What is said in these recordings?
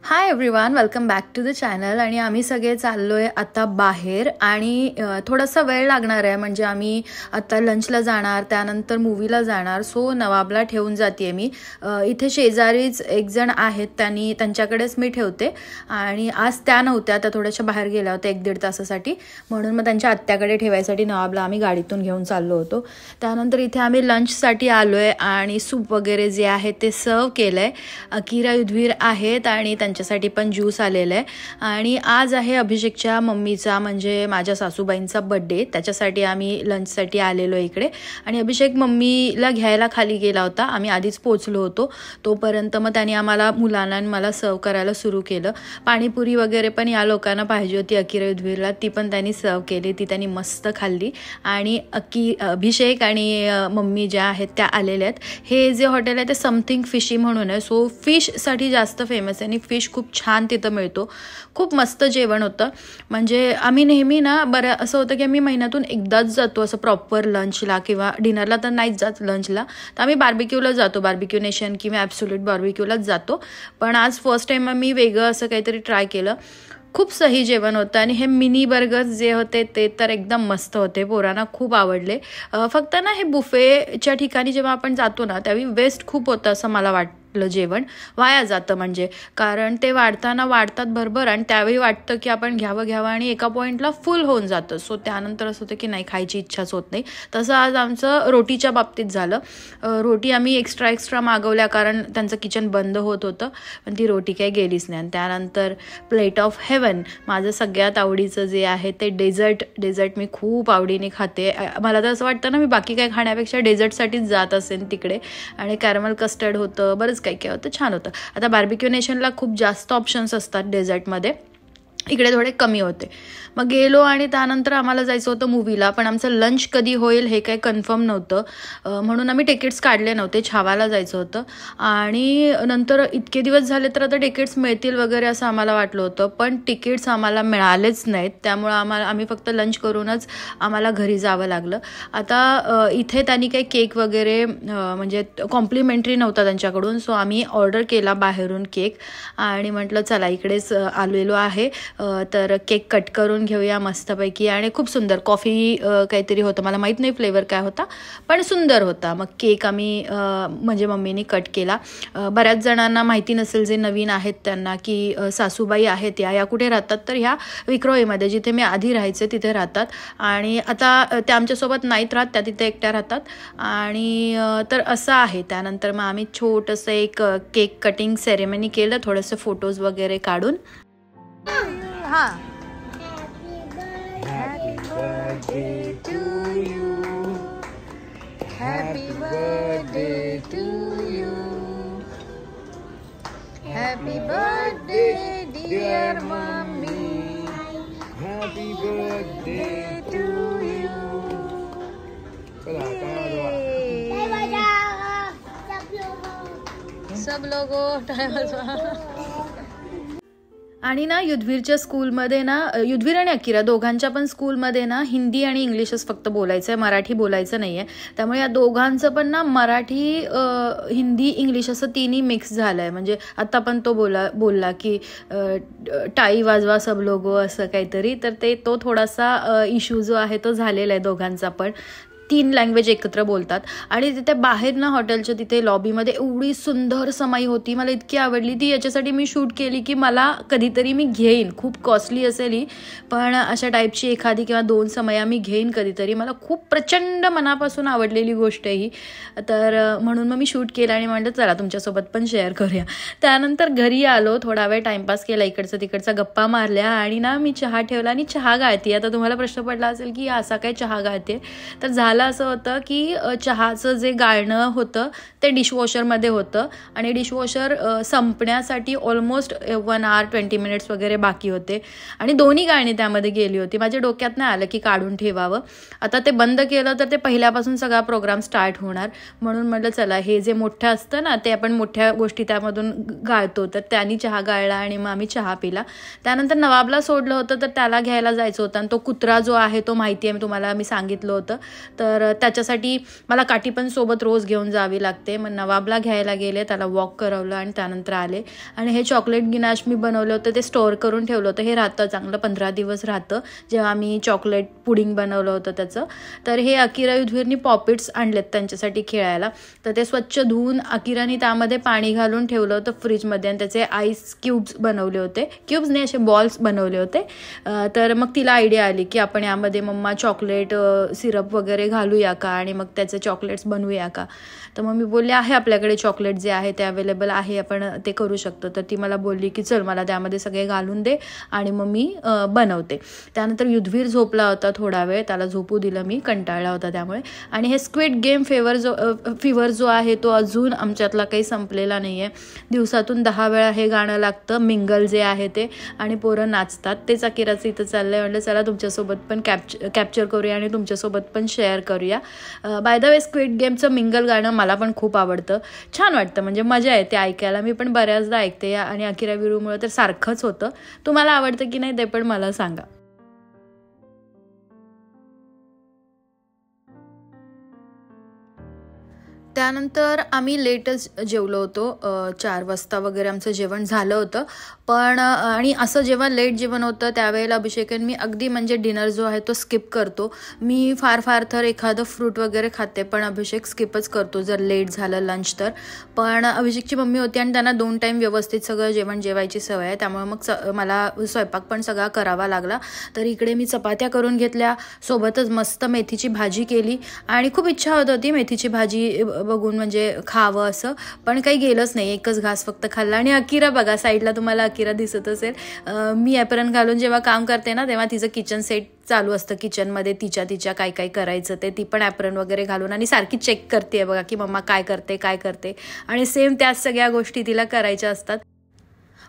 High everyone, welcome back to the channel. आणि आम्ही सगळे चाललो आहे आता बाहेर आणि थोडासा वेळ लागणार आहे. म्हणजे आम्ही आता लंचला जाणार, त्यानंतर मूवीला जाणार. सो नवाबला ठेवून जाते मी. इथे शेजारीच एक जण आहेत, त्यांच्याकडेच मी ठेवते. आणि आज त्या नव्हत्या, त्या थोड्याशा बाहेर गेल्या होत्या 1-1.5 तासासाठी, म्हणून मग त्यांच्या आत्याकडे ठेवायसाठी नवाबला आम्ही गाडीतून घेऊन चाललो होतो. त्यानंतर इथे आम्ही लंचसाठी आलो आहे आणि सूप वगैरे जे आहे ते सर्व केलं आहे. अकिरा युद्धवीर आहेत आणि त्यांच्यासाठी पण ज्यूस आलेलं आहे. आणि आज आहे अभिषेकच्या मम्मीचा म्हणजे माझ्या सासूबाईंचा बर्थडे, त्याच्यासाठी आम्ही लंचसाठी आलेलो इकडे. आणि अभिषेक मम्मीला घ्यायला खाली गेला होता, आम्ही आधीच पोचलो होतो. तोपर्यंत मग त्यांनी आम्हाला मुलांना आणि मला सर्व करायला सुरू केलं. पाणीपुरी वगैरे पण या लोकांना पाहिजे होती अकिरा युद्धवीरला, ती पण त्यांनी सर्व केली, ती त्यांनी मस्त खाल्ली. आणि अभिषेक आणि मम्मी ज्या आहेत त्या आलेल्या आहेत. हे जे हॉटेल आहे ते समथिंग फिशी म्हणून आहे, सो फिशसाठी जास्त फेमस आहे आणि फिश खूप छान तिथं मिळतो. खूप मस्त जेवण होतं. म्हणजे आम्ही नेहमी ना बरं असं होतं की आम्ही महिन्यातून एकदाच जातो असं प्रॉपर लंचला किंवा डिनरला तर नाहीच जात लंचला, तर आम्ही बार्बिक्यूला जातो, बार्बिक्यू नेशन किंवा ॲब्सोल्यूट बार्बिक्यूलाच जातो. पण आज फर्स्ट टाईम आम्ही वेगळं असं काहीतरी ट्राय केलं. खूप सही जेवण होतं आणि हे मिनी बर्गर्स जे होते ते तर एकदम मस्त होते, पोरांना खूप आवडले. फक्त ना हे बुफेच्या ठिकाणी जेव्हा आपण जातो ना त्यावेळी वेस्ट खूप होतं असं मला वाटतं, जेवण वाया जातं. म्हणजे कारण ते वाढतात बरोबर आणि त्यावेळी वाटतं की आपण घ्यावं आणि एका पॉईंटला फुल होऊन जातं. सो त्यानंतर असं होतं की नाही, खायची इच्छाच होत नाही. तसं आज आमचं रोटीच्या बाबतीत झालं. रोटी आम्ही एक्स्ट्रा मागवल्या कारण त्यांचं किचन बंद होत होतं, पण ती रोटी काही गेलीच नाही. आणि त्यानंतर प्लेट ऑफ हेवन, माझं सगळ्यात आवडीचं जे आहे ते डेझर्ट मी खूप आवडीने खाते. मला तर असं वाटतं ना मी बाकी काही खाण्यापेक्षा डेझर्टसाठीच जात असेल तिकडे. आणि कॅरमल कस्टर्ड होतं, बरंच काय होतं, छान होतं. आता बार्बिक्यू नेशनला खूप जास्त ऑप्शन्स असतात डेझर्टमध्ये, इकडे थोडे कमी होते. मग गेलो आणि त्यानंतर आम्हाला जायचं होतं मूवीला, पण आमचं लंच कधी होईल हे काही कन्फर्म नव्हतं, म्हणून आम्ही तिकीट्स काढले नव्हते. छावाला जायचं होतं आणि नंतर इतके दिवस झाले तर आता तिकीट्स मिळतील वगैरे असं आम्हाला वाटलं होतं, पण तिकीट्स आम्हाला मिळालेच नाहीत. त्यामुळं आम्ही फक्त लंच करूनच आम्हाला घरी जावं लागलं. आता इथे त्यांनी काही केक वगैरे म्हणजे कॉम्प्लिमेंटरी नव्हता त्यांच्याकडून, सो आम्ही ऑर्डर केला बाहेरून केक आणि म्हटलं चला इकडेच आलेलो आहे तर केक कट करून घेऊया मस्तपैकी. आणि खूप सुंदर कॉफी काहीतरी होतं, मला माहीत नाही फ्लेवर काय होता, पण सुंदर होता. मग केक आम्ही म्हणजे मम्मीने कट केला. बऱ्याच जणांना माहिती नसेल जे नवीन आहेत त्यांना की सासूबाई आहेत या कुठे राहतात, तर ह्या विक्रोळीमध्ये जिथे मी आधी राहायचे तिथे राहतात. आणि आता त्या आमच्यासोबत नाहीत राहत, त्या तिथे एकट्या राहतात. आणि तर असं आहे. त्यानंतर मग आम्ही छोटंसं एक केक कटिंग सेरेमनी केलं, थोडंसं फोटोज वगैरे काढून. हां, happy birthday to you, happy birthday to you, happy birthday dear mummy, happy birthday to you. सब लोगो आणि ना युद्धवीरच्या स्कूलमध्ये ना, युद्धवीर आणि अकिरा दोघांच्या पण स्कूलमध्ये ना हिंदी आणि इंग्लिशच फक्त बोलायचं आहे, मराठी बोलायचं नाही आहे. त्यामुळे या दोघांचं पण ना मराठी हिंदी इंग्लिश असं तिन्ही मिक्स झालं आहे. म्हणजे आत्ता पण तो बोलला की टाळी वाजवा सब लोगो असं काहीतरी, तर तो थोडासा इश्यू जो आहे तो झालेला आहे दोघांचा पण. 3 लँग्वेज एकत्र बोलतात. आणि तिथे बाहेर ना हॉटेलच्या तिथे लॉबीमध्ये एवढी सुंदर समाई होती, मला इतकी आवडली ती. याच्यासाठी मी शूट केली की मला कधीतरी मी घेईन, खूप कॉस्टली असेल ही, पण अशा टाईपची एखादी किंवा 2 समया मी घेईन कधीतरी. मला खूप प्रचंड मनापासून आवडलेली गोष्ट आहे ही, तर म्हणून मग मी शूट केलं आणि म्हटलं चला तुमच्यासोबत पण शेअर करूया. त्यानंतर घरी आलो, थोडा वेळ टाईमपास केला, इकडचं तिकडचा गप्पा मारल्या आणि ना मी चहा ठेवला आणि चहा गाळते. आता तुम्हाला प्रश्न पडला असेल की असा काय चहा गाळते, तर झालं असं होतं की चहाचं जे गाळणं होतं ते डिशवॉशरमध्ये होतं आणि डिशवॉशर संपण्यासाठी ऑलमोस्ट 1 hour 20 minutes वगैरे बाकी होते आणि दोन्ही गाळणी त्यामध्ये गेली होती. माझ्या डोक्यात नाही आलं की काढून ठेवावं. आता ते बंद केलं तर ते पहिल्यापासून सगळा प्रोग्राम स्टार्ट होणार, म्हणून म्हटलं चला हे जे मोठं असतं ना ते आपण मोठ्या गोष्टी त्यामधून गाळतो, तर त्यांनी चहा गाळला आणि मग आम्ही चहा पिला. त्यानंतर नवाबला सोडलं होतं तर त्याला घ्यायला जायचं होतं आणि तो कुत्रा जो आहे तो माहिती आहे तुम्हाला, मी सांगितलं होतं. तर तर त्याच्यासाठी मला काठी पण सोबत रोज घेऊन जावी लागते. मग नवाबला घ्यायला गेले, त्याला वॉक करवलं आणि त्यानंतर आले. आणि हे चॉकलेट गिनाश मी बनवलं होतं, ते स्टोअर करून ठेवलं होतं. हे राहतं चांगलं 15 दिवस राहतं, जेव्हा मी चॉकलेट पुडिंग बनवलं होतं त्याचं. तर हे अकिरा युद्धवीरनी पॉपिट्स आणलेत त्यांच्यासाठी खेळायला. तर ते स्वच्छ धुवून अकिराने त्यामध्ये पाणी घालून ठेवलं होतं फ्रीजमध्ये आणि त्याचे आईस क्यूब्स बनवले होते. क्यूब्सने असे बॉल्स बनवले होते. तर मग तिला आयडिया आली की आपण यामध्ये मम्मा चॉकलेट सिरप वगैरे घालूया का आणि मग त्याचे चॉकलेट्स बनवूया का. तर मग मी बोलले आहे आपल्याकडे चॉकलेट जे आहे ते अवेलेबल आहे, आपण ते करू शकतो. तर ती मला बोलली की चल मला त्यामध्ये सगळे घालून दे आणि मग मी बनवते. त्यानंतर युद्धवीर झोपला होता थोडा वेळ, त्याला झोपू दिलं मी, कंटाळला होता त्यामुळे. आणि हे स्क्विड गेम फिवर जो आहे तो अजून आमच्यातला काही संपलेला नाही आहे. दिवसातून 10 वेळा हे गाणं लागतं, मिंगल जे आहे ते, आणि पोरं नाचतात. तेच अकिराचं इथं चाललं आहे. म्हटलं चला तुमच्यासोबत पण कॅप्चर करूया आणि तुमच्यासोबत पण शेअर करूया. बाय द वे स्क्विड गेमचं मिंगल गाणं मला पण खूप आवडतं, छान वाटतं, म्हणजे मजा येते ऐकायला. मी पण बऱ्याचदा ऐकते आणि अकिरा विरूमुळे तर सारखंच होतं. तुम्हाला आवडतं की नाही ते पण मला सांगा. त्यानंतर आम्ही लेटच जेवलो होतो, 4 वाजता वगैरे आमचं जेवण झालं होतं. पण आणि असं जेव्हा लेट जेवण होतं त्यावेळेला अभिषेकन मी अगदी म्हणजे डिनर जो आहे तो स्किप करतो. मी फार तर एखादं फ्रूट वगैरे खाते, पण अभिषेक स्किपच करतो जर लेट झालं लंच तर. पण अभिषेकची मम्मी होती आणि त्यांना 2 टाईम व्यवस्थित सगळं जेवण जेवायची सवय आहे, त्यामुळे मग मला स्वयंपाक पण सगळा करावा लागला. तर इकडे मी चपात्या करून घेतल्या, सोबतच मस्त मेथीची भाजी केली. आणि खूप इच्छा होत होती मेथीची भाजी बघून म्हणजे खावं असं, पण काही गेलंच नाही. एकच घास फक्त खाल्ला. आणि अकिरा बघा साईडला, तुम्हाला अकिरा दिसत असेल, मी ॲप्रन घालून जेव्हा काम करते ना तेव्हा तिचं किचन सेट चालू असतं किचनमध्ये, तिच्या काय काय करायचं ते. ती पण ॲप्रन वगैरे घालून आणि सारखी चेक करते बघा की मम्मा काय करते. आणि सेम त्याच सगळ्या गोष्टी तिला करायच्या असतात.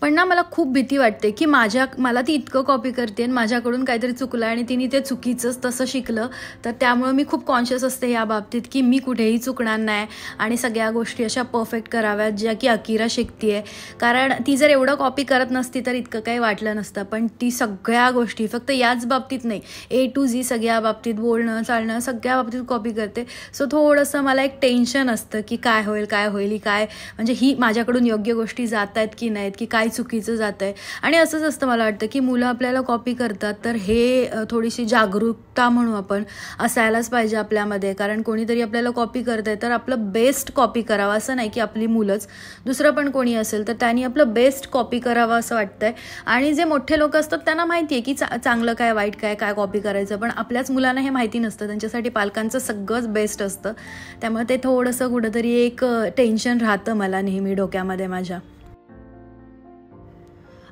पण ना मला खूप भीती वाटते की मला ती इतकं कॉपी करते आणि माझ्याकडून काहीतरी चुकलं आणि तिने ते चुकीचंच तसं शिकलं. तर त्यामुळे मी खूप कॉन्शियस असते या बाबतीत की मी कुठेही चुकणार नाही आणि सगळ्या गोष्टी अशा परफेक्ट कराव्यात ज्या की अकिरा शिकते. कारण ती जर एवढं कॉपी करत नसती तर इतकं काही वाटलं नसतं, पण ती सगळ्या गोष्टी फक्त याच बाबतीत नाही, A to Z सगळ्या बाबतीत, बोलणं चालणं सगळ्या बाबतीत कॉपी करते. सो थोडंसं मला एक टेन्शन असतं की काय होईल काय म्हणजे ही माझ्याकडून योग्य गोष्टी जात आहेत की नाहीत, की काय चुकीचं जात आहे. आणि असंच असतं मला वाटतं की मुलं आपल्याला कॉपी करतात तर हे थोडीशी जागरूकता म्हणू आपण असायलाच पाहिजे आपल्यामध्ये. कारण कोणीतरी आपल्याला कॉपी करत आहे तर आपलं बेस्ट कॉपी करावं, असं नाही की आपली मुलंच, दुसरं पण कोणी असेल तर त्यांनी आपलं बेस्ट कॉपी करावं असं वाटतंय. आणि जे मोठे लोक असतात त्यांना माहिती आहे की चांगलं काय वाईट काय कॉपी करायचं, पण आपल्याच मुलांना हे माहिती नसतं. त्यांच्यासाठी पालकांचं सगळंच बेस्ट असतं. त्यामुळे ते थोडंसं कुठंतरी एक टेन्शन राहतं मला नेहमी डोक्यामध्ये माझ्या.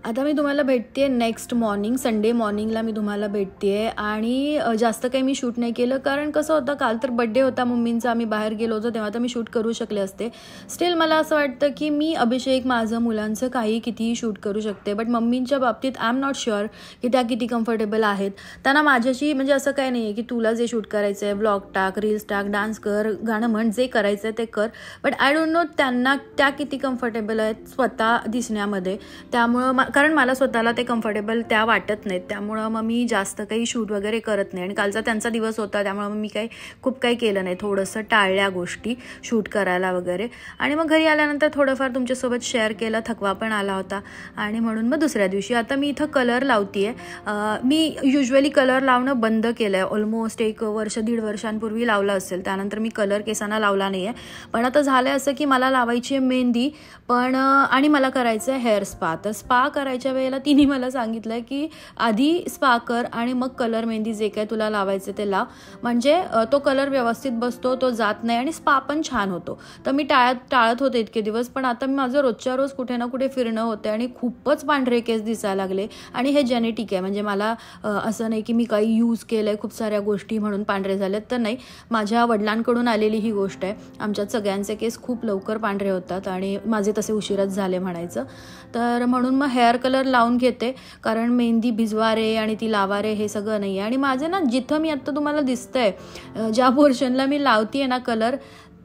आता मी तुम्हाला भेटते नेक्स्ट मॉर्निंग, संडे मॉर्निंगला मी तुम्हाला भेटते. आणि जास्त काही मी शूट नाही केलं, कारण कसं होतं काल तर बड्डे होता मम्मींचा, आम्ही बाहेर गेलो होतो तेव्हा तर मी शूट करू शकले असते. स्टील मला असं वाटतं की मी अभिषेक माझं मुलांचं कितीही शूट करू शकते, बट मम्मींच्या बाबतीत आय एम नॉट शुअर की त्या किती कम्फर्टेबल आहेत. त्यांना माझ्याशी म्हणजे असं काही नाही आहे की तुला जे शूट करायचं आहे व्लॉग टाक, रील्स टाक, डान्स कर, गाणं म्हण, जे करायचं आहे ते कर, बट आय डोंट नो त्यांना त्या किती कम्फर्टेबल आहेत स्वतः दिसण्यामध्ये. त्यामुळं कारण मला स्वतःला ते कम्फर्टेबल त्या वाटत नाहीत, त्यामुळं मग मी जास्त काही शूट वगैरे करत नाही. आणि कालचा त्यांचा दिवस होता त्यामुळं मग मी खूप काही केलं नाही, थोडंसं टाळल्या गोष्टी शूट करायला वगैरे. आणि मग घरी आल्यानंतर थोडंफार तुमच्यासोबत शेअर केलं, थकवा पण आला होता. आणि म्हणून मग दुसऱ्या दिवशी आता मी इथं कलर लावते आहे. मी युजली कलर लावणं बंद केलं आहे, ऑलमोस्ट 1 वर्ष 1.5 वर्षांपूर्वी लावलं असेल. त्यानंतर मी कलर केसांना लावला नाही आहे. पण आता झालं असं की मला लावायची आहे मेहंदी पण, आणि मला करायचं आहे हेअर स्पा. तर स्पा करायच्या वेळेला तिने मला सांगितलं की आधी स्पा कर आणि मग कलर मेहंदी जे काय तुला लावायचं ते लाव, म्हणजे तो कलर व्यवस्थित बसतो, तो जात नाही आणि स्पा पण छान होतो. तर मी टाळत होते इतके दिवस, पण आता मी माझं रोजच्या रोज कुठे ना कुठे फिरणं होते आणि खूपच पांढरे केस दिसायला लागले. आणि हे जेनेटिक आहे, म्हणजे मला असं नाही की मी काही यूज केलं आहे खूप साऱ्या गोष्टी म्हणून पांढरे झालेत, तर नाही, माझ्या वडिलांकडून आलेली ही गोष्ट आहे. आमच्यात सगळ्यांचे केस खूप लवकर पांढरे होतात आणि माझे तसे उशिराच झाले म्हणायचं. तर म्हणून मग हेअर कलर लावून घेते, कारण मेहंदी भिजवा रे आणि ती लावा रे हे सगळं नाही आहे. आणि माझे ना जिथं मी आत्ता तुम्हाला दिसतंय ज्या पोर्शनला मी लावते आहे ना कलर,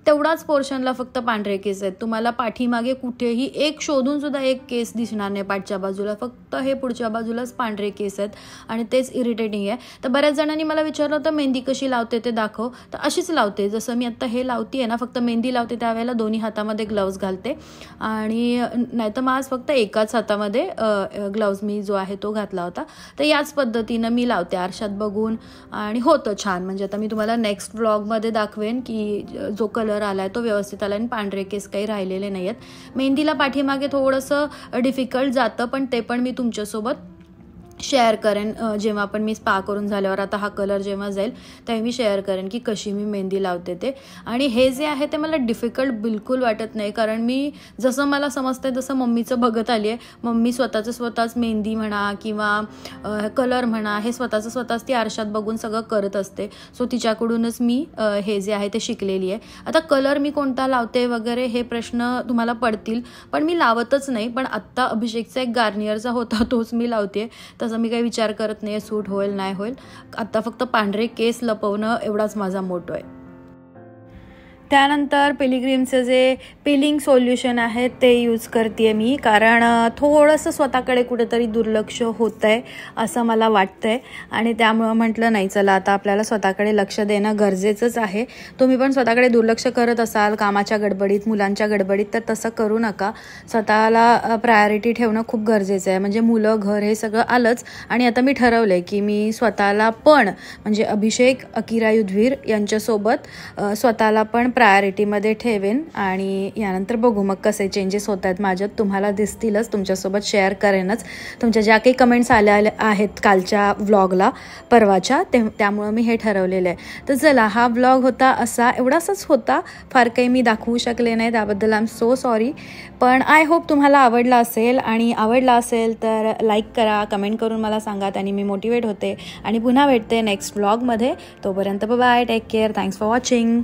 तेवढाच पोर्शनला फक्त पांढरे केस आहेत. तुम्हाला पाठीमागे कुठेही एक शोधून सुद्धा एक केस दिसणार नाही पाठच्या बाजूला, फक्त हे पुढच्या बाजूलाच पांढरे केस आहेत आणि तेच इरिटेटिंग आहे. तर बऱ्याच जणांनी मला विचारलं होतं मेहंदी कशी लावते ते दाखव. तर अशीच लावते जसं मी आत्ता हे लावते ना, फक्त मेहंदी लावते त्यावेळेला दोन्ही हातामध्ये ग्लव्ज घालते आणि नाहीतर मग आज फक्त एकाच हातामध्ये ग्लव्ज मी जो आहे तो घातला होता. तर याच पद्धतीनं मी लावते आरशात बघून आणि होतं छान. म्हणजे आता मी तुम्हाला नेक्स्ट व्लॉगमध्ये दाखवेन की जो कलर आला आहे तो व्यवस्थित आला आणि पांढरे केस काही राहिलेले नाही आहेत. मेहंदीला पाठीमागे थोडंसं डिफिकल्ट जातं, पण ते पण मी तुमच्यासोबत शेअर करेन जेव्हा पण मी स्पा करून झाल्यावर. आता हा कलर जेव्हा जाईल तेव्हा मी शेअर करेन की कशी मी मेहंदी लावते ते. आणि हे जे आहे ते मला डिफिकल्ट बिलकुल वाटत नाही, कारण मी जसं मला समजतं तसं मम्मीचं बघत आली आहे. मम्मी स्वतःच मेहंदी म्हणा किंवा कलर म्हणा हे स्वतःच ती आरशात बघून सगळं करत असते. सो तिच्याकडूनच मी हे जे आहे ते शिकलेली आहे. आता कलर मी कोणता लावते वगैरे हे प्रश्न तुम्हाला पडतील, पण मी लावतच नाही. पण आत्ता अभिषेकचा एक गार्नियरचा होता तोच मी लावते. तसं मी काही विचार करत नाही सूट होईल नाही होईल. आता फक्त पांढरे केस लपवणं एवढाच माझा मोटो आहे. त्यानंतर पिलिग्रीमचं जे पिलिंग सोल्युशन आहे ते यूज करते मी, कारण थोडंसं स्वतःकडे कुठेतरी दुर्लक्ष होतं आहे असं मला वाटतं आहे आणि त्यामुळं म्हटलं नाही चला आता आपल्याला स्वतःकडे लक्ष देणं गरजेचंच आहे. तुम्ही पण स्वतःकडे दुर्लक्ष करत असाल कामाच्या गडबडीत, मुलांच्या गडबडीत, तर तसं करू नका. स्वतःला प्रायोरिटी ठेवणं खूप गरजेचं आहे. म्हणजे मुलं, घर हे सगळं आलंच आणि आता मी ठरवलं आहे की मी स्वतःला पण म्हणजे अभिषेक, अकिरा युद्धवीर यांच्यासोबत स्वतःला पण प्रायोरिटीमध्ये ठेवेन आणि यानंतर बघू मग कसे चेंजेस होत आहेत माझ्यात. तुम्हाला दिसतीलच, तुमच्यासोबत शेअर करेनच. तुमच्या ज्या काही कमेंट्स आल्या आहेत कालच्या व्लॉगला परवाच्या त्यामुळं मी हे ठरवलेलं आहे. तर चला हा व्लॉग होता असा, एवढासाच होता, फार काही मी दाखवू शकले नाही त्याबद्दल आय एम सो सॉरी. पण आय होप तुम्हाला आवडला असेल आणि आवडला असेल तर लाईक करा, कमेंट करून मला सांगा, आणि मी मोटिवेट होते. आणि पुन्हा भेटते नेक्स्ट व्लॉगमध्ये. तोपर्यंत bye, take care, thanks for watching.